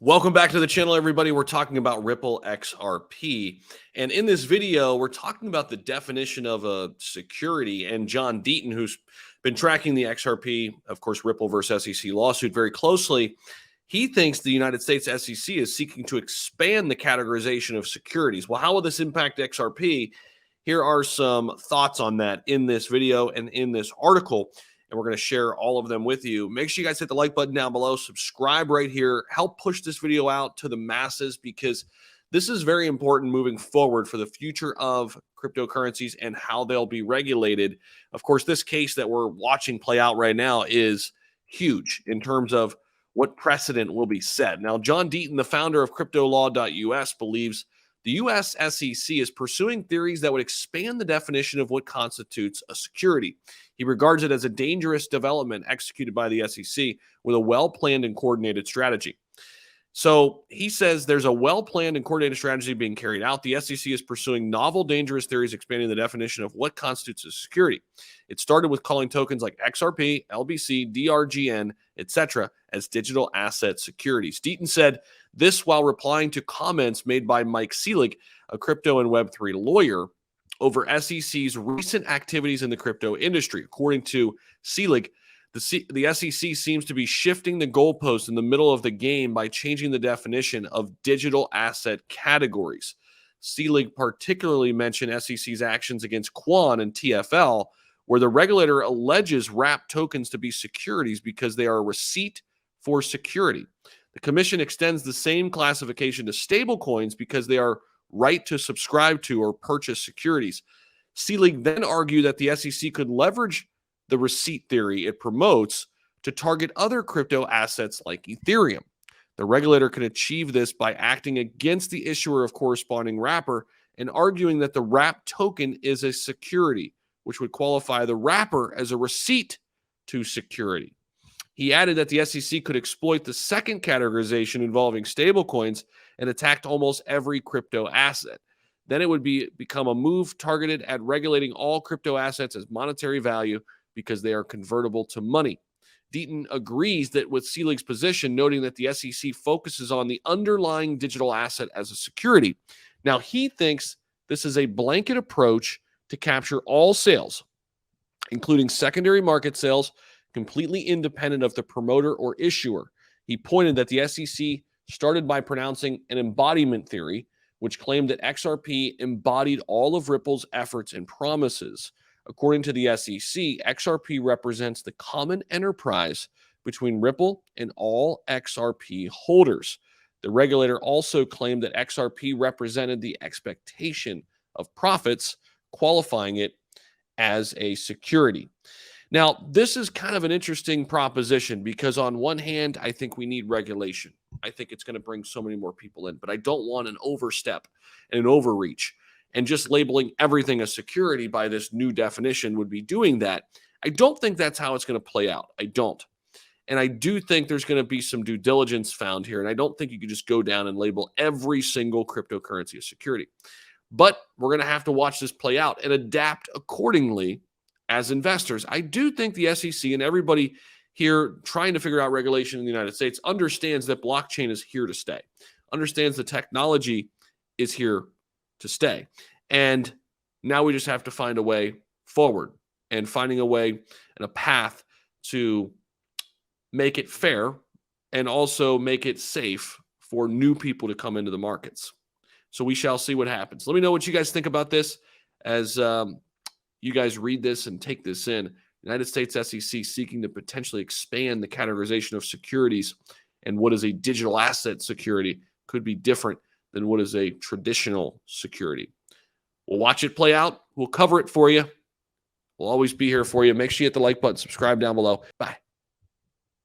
Welcome back to the channel, everybody. We're talking about Ripple XRP. And in this video, we're talking about the definition of a security. And John Deaton, who's been tracking the XRP, of course, Ripple versus SEC lawsuit very closely, he thinks the United States SEC is seeking to expand the categorization of securities. Well, how will this impact XRP? Here are some thoughts on that in this video and in this article. And we're going to share all of them with you. Make sure you guys hit the like button down below, subscribe right here, help push this video out to the masses because this is very important moving forward for the future of cryptocurrencies and how they'll be regulated. Of course, this case that we're watching play out right now is huge in terms of what precedent will be set. Now, John Deaton, the founder of CryptoLaw.us, believes the U.S. SEC is pursuing theories that would expand the definition of what constitutes a security. He regards it as a dangerous development executed by the SEC with a well-planned and coordinated strategy. So he says there's a well-planned and coordinated strategy being carried out. The SEC is pursuing novel, dangerous theories expanding the definition of what constitutes a security. It started with calling tokens like XRP, LBC, DRGN, etc. as digital asset securities. Deaton said this while replying to comments made by Mike Selig, a crypto and Web3 lawyer, over SEC's recent activities in the crypto industry. According to Selig, the SEC seems to be shifting the goalposts in the middle of the game by changing the definition of digital asset categories. Selig particularly mentioned SEC's actions against Quan and TFL, where the regulator alleges wrapped tokens to be securities because they are a receipt for security. The commission extends the same classification to stablecoins because they are right to subscribe to or purchase securities. Selig then argued that the SEC could leverage the receipt theory it promotes to target other crypto assets like Ethereum. The regulator can achieve this by acting against the issuer of corresponding wrapper and arguing that the wrapped token is a security, which would qualify the wrapper as a receipt to security. He added that the SEC could exploit the second categorization involving stablecoins and attack almost every crypto asset. Then it would become a move targeted at regulating all crypto assets as monetary value because they are convertible to money. Deaton agrees that with Selig's position, noting that the SEC focuses on the underlying digital asset as a security. Now, he thinks this is a blanket approach to capture all sales, including secondary market sales, completely independent of the promoter or issuer. He pointed that the SEC started by pronouncing an embodiment theory, which claimed that XRP embodied all of Ripple's efforts and promises. According to the SEC, XRP represents the common enterprise between Ripple and all XRP holders. The regulator also claimed that XRP represented the expectation of profits, qualifying it as a security. Now, this is kind of an interesting proposition because on one hand, I think we need regulation. I think it's going to bring so many more people in, but I don't want an overstep and an overreach. And just labeling everything a security by this new definition would be doing that. I don't think that's how it's going to play out. I don't. And I do think there's going to be some due diligence found here. And I don't think you could just go down and label every single cryptocurrency a security. But we're going to have to watch this play out and adapt accordingly as investors. I do think the SEC and everybody here trying to figure out regulation in the United States understands that blockchain is here to stay, understands the technology is here to stay. And now we just have to find a way forward and finding a way and a path to make it fair and also make it safe for new people to come into the markets. So we shall see what happens. Let me know what you guys think about this as you guys read this and take this in. United States SEC seeking to potentially expand the categorization of securities, and what is a digital asset security could be different than what is a traditional security. We'll watch it play out. We'll cover it for you. We'll always be here for you. Make sure you hit the like button, subscribe down below. Bye.